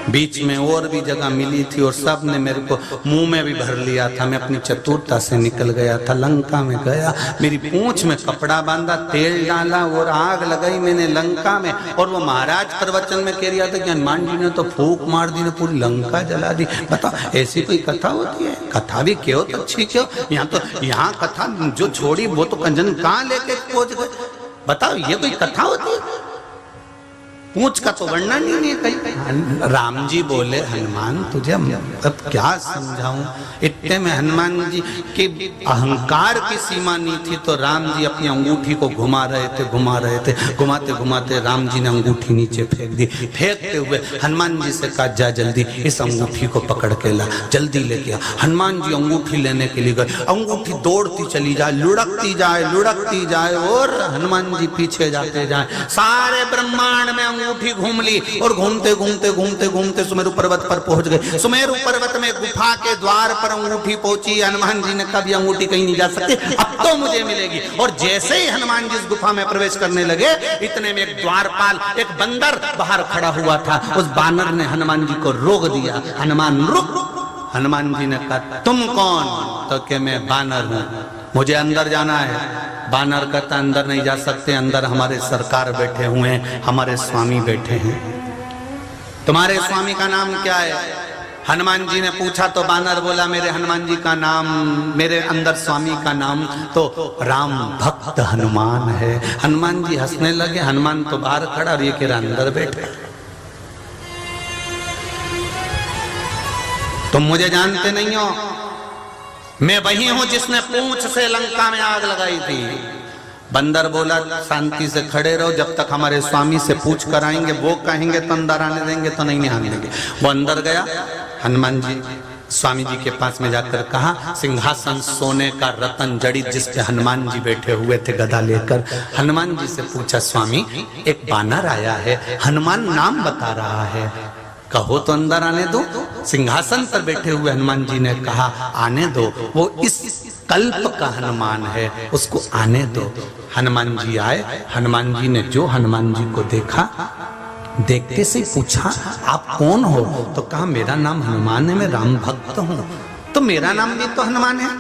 बीच में और भी जगह मिली थी, और सब ने मेरे को मुंह में भी भर लिया था। मैं अपनी चतुरता से निकल गया था, लंका में गया, मेरी पूंछ में कपड़ा बांधा, तेल डाला और आग लगाई मैंने लंका में। और वो महाराज प्रवचन में कह रहा था कि हनुमान जी ने तो फूंक मार दी, ने पूरी लंका जला दी। बताओ ऐसी कोई कथा होती है? कथा भी क्यों तो अच्छी क्यों, यहाँ कथा जो छोड़ी वो तो कंजन कहाँ लेके पहुंच गए। बताओ ये कोई कथा होती है? पूछ का तो वर्णन ही नहीं कहीं। राम जी बोले हनुमान तुझे अब क्या समझाऊं। इतने में हनुमान जी के अहंकार की सीमा नहीं थी, तो राम जी अपनी अंगूठी को घुमा रहे थे, घुमाते घुमाते राम जी ने अंगूठी नीचे फेंक दी। फेंकते हुए हनुमान जी से कहा जा जल्दी इस अंगूठी को पकड़ के ला, जल्दी लेके आ। हनुमान जी अंगूठी लेने के लिए गए, अंगूठी दौड़ती चली जाए, लुढ़कती जाए और हनुमान जी पीछे जाते जाए। सारे ब्रह्मांड में अंगूठी घूम ली और घूमते घूमते सुमेरु पर्वत पर पहुंच गए। सुमेरु पर्वत में गुफा के द्वार पर अंगूठी पहुंची। हनुमान जी ने कभी अंगूठी कहीं नहीं जा सकती, अब तो मुझे मिलेगी। और जैसे ही हनुमान जी इस गुफा में प्रवेश करने लगे, इतने में एक द्वारपाल, एक बंदर बाहर खड़ा हुआ था। उस बानर ने हनुमान जी को रोक दिया, हनुमान रुक। हनुमान जी ने कहा तुम कौन? तो कि मैं बानर हूं, मुझे अंदर जाना है। बानर कहता अंदर नहीं जा सकते, अंदर हमारे सरकार बैठे हुए हैं, हमारे स्वामी बैठे हैं। तुम्हारे स्वामी का नाम क्या है? हनुमान जी ने पूछा तो बानर बोला मेरे हनुमान जी का नाम, मेरे अंदर स्वामी का नाम तो राम भक्त हनुमान है। हनुमान जी हंसने लगे। हनुमान तो बाहर खड़ा और ये कह रहा अंदर बैठे। तुम मुझे जानते नहीं हो, मैं वही हूं जिसने पूंछ से लंका में आग लगाई थी। बंदर बोला शांति से खड़े रहो, जब तक हमारे स्वामी से पूछ कर आएंगे, वो कहेंगे तो अंदर आने देंगे, तो नहीं आने देंगे। वो अंदर गया। हनुमान जी स्वामी जी के पास में जाकर कहा, सिंहासन सोने का रतन जड़ित जिस पे हनुमान जी बैठे हुए थे गदा लेकर। हनुमान जी से पूछा, स्वामी एक बानर आया है, हनुमान नाम बता रहा है, कहो तो अंदर आने दो। सिंहासन पर बैठे हुए हनुमान जी ने कहा, आने दो, वो इस कल्प का हनुमान है, उसको आने दो। हनुमान जी आए। हनुमान जी ने जो हनुमान जी को देखा, देखते से पूछा, आप कौन हो? तो कहा, मेरा नाम हनुमान है, मैं राम भक्त हूं। तो मेरा नाम भी तो हनुमान है।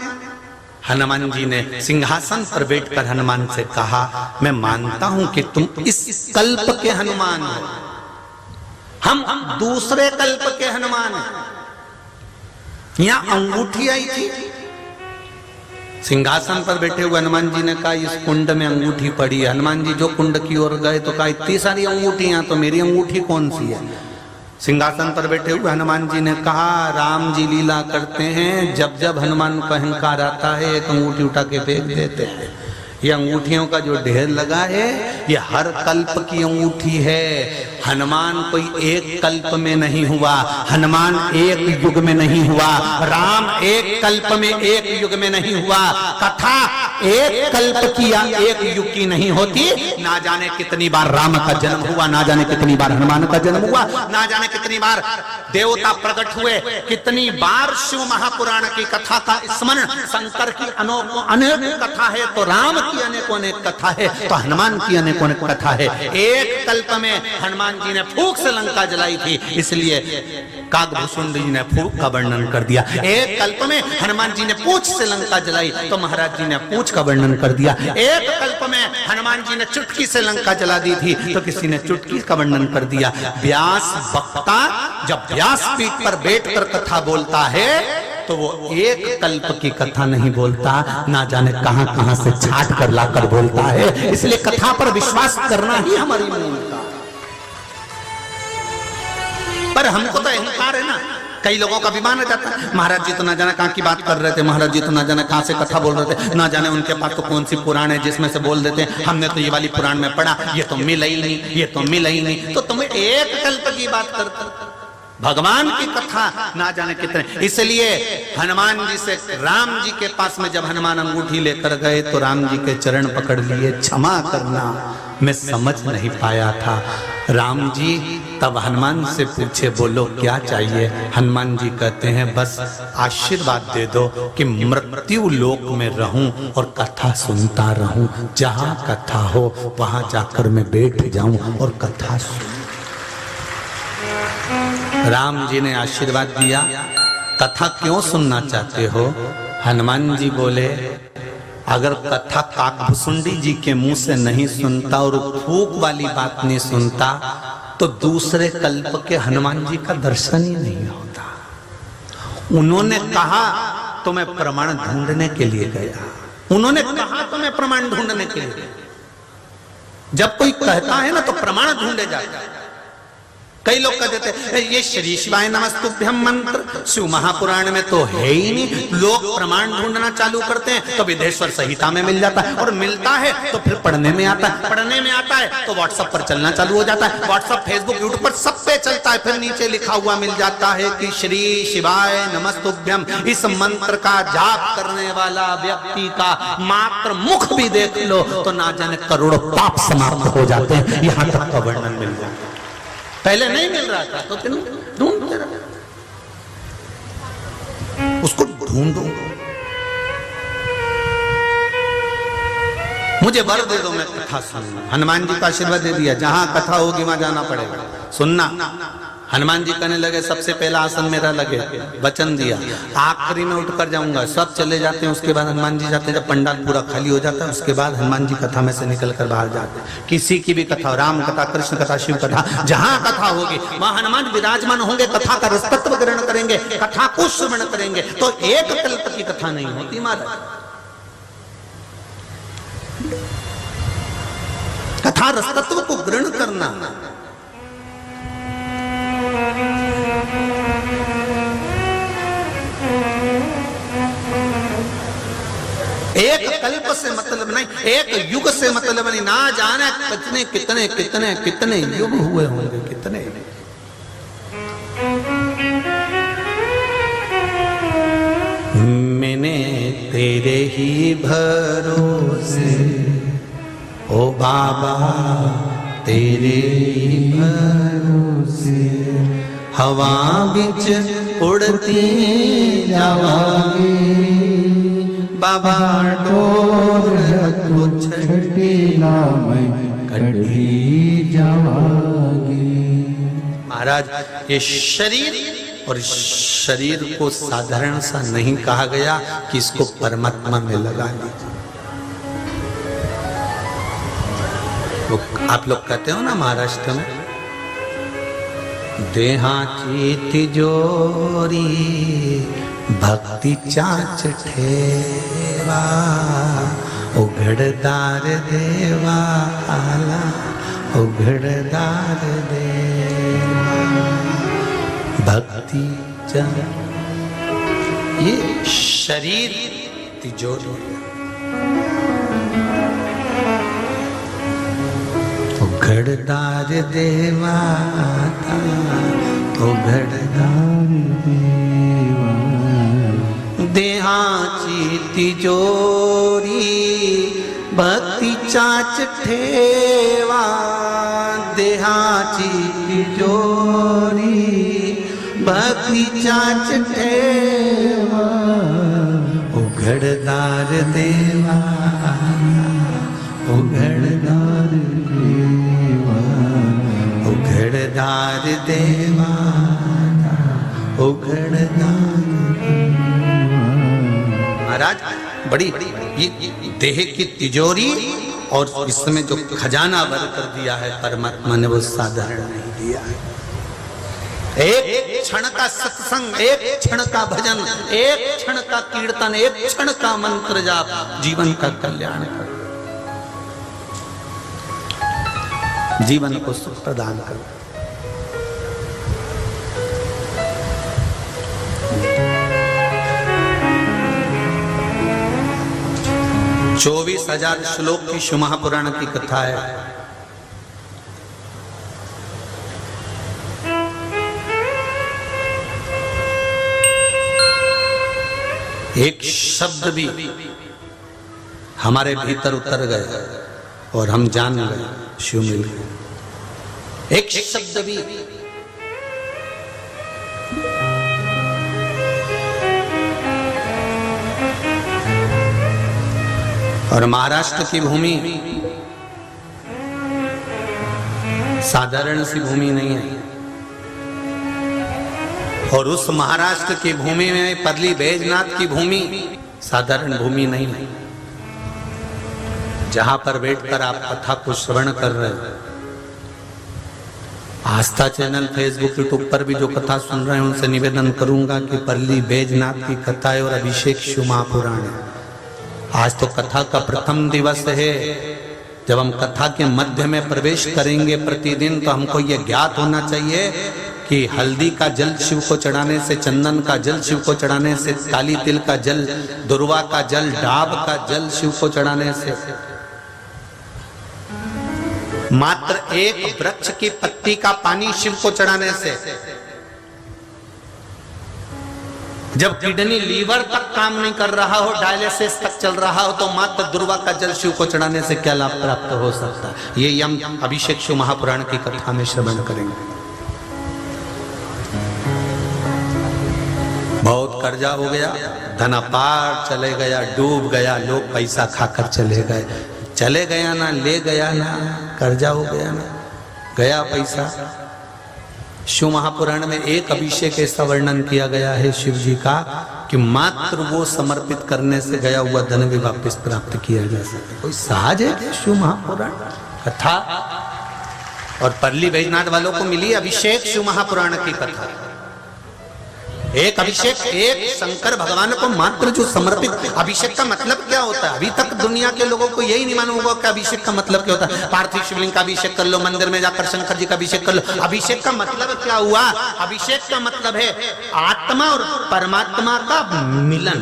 हनुमान जी ने सिंहासन पर बैठकर हनुमान से कहा, मैं मानता हूं कि तुम इस कल्प के हनुमान हो, हम दूसरे कल्प के हनुमान हैं। यहां अंगूठी आई थी। सिंहासन पर बैठे हुए हनुमान जी ने कहा, इस कुंड में अंगूठी पड़ी है। हनुमान जी जो कुंड की ओर गए तो कहा, इतनी सारी अंगूठियां, तो मेरी अंगूठी कौन सी है? सिंहासन पर बैठे हुए हनुमान जी ने कहा, राम जी लीला करते हैं, जब जब हनुमान को अहंकार आता है एक अंगूठी उठा के फेंक देते हैं। ये अंगूठियों का जो ढेर लगा है, ये हर कल्प की अंगूठी है। हनुमान कोई एक कल्प में नहीं हुआ, हनुमान एक युग में नहीं हुआ, राम एक कल्प में एक युग में नहीं हुआ। कथा एक कल्प की या एक युग की नहीं होती। ना जाने कितनी बार राम का जन्म हुआ, ना जाने कितनी बार हनुमान का जन्म हुआ, ना जाने कितनी बार देवता प्रकट हुए, कितनी बार शिव महापुराण की कथा का स्मरण। शंकर की अनेक कथा है तो राम की अनेकों अनेक कथा है, तो हनुमान की अनेकों अनेक कथा है। एक कल्प में हनुमान जी ने फूंक से लंका जलाई थी, इसलिए काकभूषुंड जी ने फूंक का वर्णन कर दिया। एक कल्प में हनुमान जी ने पूंछ से लंका जलाई, तो महाराज जी ने पूंछ का वर्णन कर दिया। एक कल्प में हनुमान जी ने चुटकी से लंका जला दी थी, तो किसी ने चुटकी का वर्णन कर दिया। व्यास वक्ता जब व्यासपीठ पर बैठकर कथा बोलता है तो वो एक कल्प की कथा नहीं बोलता, ना जाने कहां कहां से छाट कर लाकर बोलता है। इसलिए कथा पर विश्वास करना ही हमारी मूलता। पर हमको तो अहंकार है ना। कई लोगों का अभिमान आ जाता है, महाराज जी तो ना जाने कहां की बात कर रहे थे, महाराज जी तो ना जाने कहां से कथा बोल रहे थे, ना जाने उनके पास तो कौन सी पुराण है जिसमें से बोल देते हैं, हमने तो ये वाली पुराण में पढ़ा, ये तो मिला ही नहीं, ये तो मिला ही नहीं। तो तुम्हें एक कल्प की बात करते, भगवान की कथा ना जाने कितने। इसलिए हनुमान जी से राम जी के पास में जब हनुमान अंगूठी लेकर गए तो राम जी के चरण पकड़ लिए, क्षमा करना मैं समझ नहीं पाया था। राम जी तब हनुमान से पूछे, बोलो क्या चाहिए? हनुमान जी कहते हैं, बस आशीर्वाद दे दो कि मृत्यु लोक में रहूं और कथा सुनता रहूं, जहां कथा हो वहां जाकर मैं बैठ जाऊं और कथा सुन। राम जी ने आशीर्वाद दिया। कथा क्यों सुनना चाहते हो? हनुमान जी बोले, अगर कथा काकभूषुंडी जी के मुंह से नहीं सुनता और फूक वाली बात नहीं सुनता तो दूसरे कल्प के हनुमान जी का दर्शन ही नहीं होता। उन्होंने कहा तो मैं प्रमाण ढूंढने के लिए गया। उन्होंने कहा तो मैं प्रमाण ढूंढने के लिए। जब कोई कहता है ना तो प्रमाण ढूंढे जाता है। कई लोग कह देते हैं ये श्री शिवाय नमस्तुभ्यम मंत्र शिव महापुराण में तो है ही नहीं। लोग प्रमाण ढूंढना चालू करते हैं तो विदेश्वर संहिता में मिल जाता है, और मिलता है तो फिर पढ़ने में आता है, पढ़ने में आता है तो व्हाट्सएप पर चलना चालू हो जाता है, व्हाट्सएप फेसबुक यूट्यूब पर सब पे चलता है। फिर नीचे लिखा हुआ मिल जाता है कि श्री शिवाय नमस्तुभ्यम। इस मंत्र का जाप करने वाला व्यक्ति का मात्र मुख भी देख लो तो ना जाने करोड़ों पाप समाप्त हो जाते हैं। यहाँ तक का वर्णन मिल जाता है। पहले नहीं मिल रहा था तो फिर ढूंढते रहे, उसको ढूंढो। मुझे वर दे दो, मैं कथा सुनूंगा। हनुमान जी का आशीर्वाद दे दिया, जहां कथा होगी वहां जाना पड़ेगा, सुनना। हनुमान जी कहने लगे, सबसे पहला आसन मेरा लगे, वचन दिया, आखिरी में उठकर जाऊंगा। सब चले जाते हैं, उसके बाद हनुमान जी जाते हैं। जब पंडाल पूरा खाली हो जाता है उसके बाद हनुमान जी कथा में से निकल कर बाहर जाते हैं। किसी की भी कथा, राम कथा, कृष्ण कथा, शिव कथा, जहां कथा होगी वहां हनुमान विराजमान होंगे, कथा का रसतत्व ग्रहण करेंगे, कथा को श्रवण करेंगे। तो एक कल्प की कथा नहीं होती महाराज। कथा रसतत्व को ग्रहण करना। एक कल्प से मतलब नहीं, एक युग से मतलब नहीं। ना जाने कितने कितने कितने कितने युग हुए होंगे, कितने। ही भरोसे, ओ बाबा तेरे ही भरोसे, हवा बिच उड़ती जावांगी, बाबा डोर छटीला मैं कटी जावांगी। महाराज ये शरीर और इस शरीर को साधारण सा नहीं कहा गया कि इसको परमात्मा में लगा लीजिए। वो आप लोग कहते हो ना महाराष्ट्र में, देहाची तिजोरी भक्ति चाच ठेवा, उघडदार देवा आला, उघडदार देवा भक्ति चाच। ये शरीर तिजोरी, उघडदार देवा उघडदार देवा, देहाची तिजोरी भक्ती चाच ठेवा, देहाची तिजोरी भक्ती चाच ठेवा, उघडदार देवा उघडदार देवा, उघडदार देवा उघडदार। महाराज बड़ी ये देह की तिजोरी और इसमें जो खजाना भर कर दिया है परमात्मा ने, वो साधारण नहीं दिया है। एक क्षण का सत्संग, एक क्षण का भजन, एक क्षण का कीर्तन, एक क्षण का मंत्र जाप जीवन का कल्याण कर, जीवन को सुख प्रदान कर। 24,000 श्लोक की शिव महापुराण की कथा है। एक शब्द भी हमारे भीतर उतर गए और हम जान गए शिव मिल गए। एक शब्द भी और महाराष्ट्र की भूमि साधारण सी भूमि नहीं है, और उस महाराष्ट्र की भूमि में परली बैजनाथ की भूमि साधारण भूमि नहीं है, जहां पर बैठकर आप कथा को श्रवण कर रहे हो। आस्था चैनल फेसबुक यूट्यूब पर भी जो कथा सुन रहे हैं उनसे निवेदन करूंगा कि परली बैजनाथ की कथा है और अभिषेक शिव महापुराण है। आज तो कथा का प्रथम दिवस है। जब हम कथा के मध्य में प्रवेश करेंगे प्रतिदिन, तो हमको यह ज्ञात होना चाहिए कि हल्दी का जल शिव को चढ़ाने से, चंदन का जल शिव को चढ़ाने से, काली तिल का जल, दुर्वा का जल, डाब का जल शिव को चढ़ाने से, मात्र एक वृक्ष की पत्ती का पानी शिव को चढ़ाने से, जब किडनी लीवर तक काम नहीं कर रहा हो, डायलिसिस तक चल रहा हो, तो मात्र दुर्वा का जल शिव को चढ़ाने से क्या लाभ प्राप्त हो सकता है। ये हम अभिषेक शिव महापुराण की कथा में श्रवण करेंगे। बहुत कर्जा हो गया, धन अपार चले गया, डूब गया, लोग पैसा खाकर चले गए। चले गया ना, ले गया ना, कर्जा हो गया ना, गया पैसा। शिव महापुराण में एक अभिषेक ऐसा वर्णन किया गया है शिव जी का कि मात्र वो समर्पित करने से गया हुआ धन भी वापस प्राप्त किया जा सकता। कोई सहज है शिव महापुराण कथा? और परली बैजनाथ वालों को मिली अभिषेक शिव महापुराण की कथा। एक अभिषेक, एक शंकर भगवान को मात्र जो समर्पित। अभिषेक का मतलब क्या होता है? अभी तक दुनिया के लोगों को यही नहीं मालूम होगा कि अभिषेक का मतलब क्या होता है। पार्थिव शिवलिंग का अभिषेक कर लो, मंदिर में जाकर शंकर जी का अभिषेक कर लो। अभिषेक का मतलब क्या हुआ? अभिषेक का मतलब है आत्मा और परमात्मा का मिलन।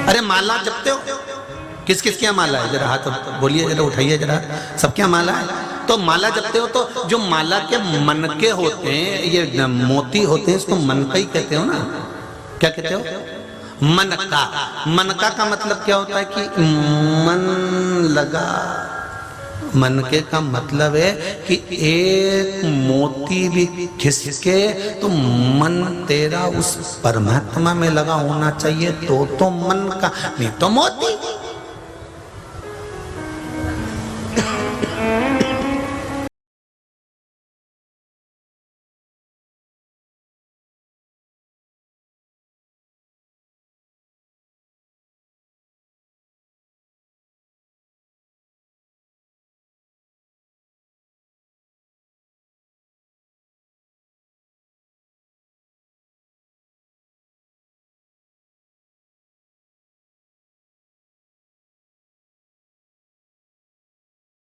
अरे माला जपते हो? किस किस क्या माला है? जरा हाथ बोलिए, जरा उठाइए, जरा सब क्या माला है? तो माला जपते हो तो जो माला के मन के होते हैं, ये मोती होते हैं, इसको मन का ही कहते हो ना। क्या कहते हो? मन का। मन का मतलब क्या होता है कि मन लगा। मन के का मतलब है कि एक मोती भी खिसके तो मन तेरा उस परमात्मा में लगा होना चाहिए, तो मन का, नहीं तो मोती।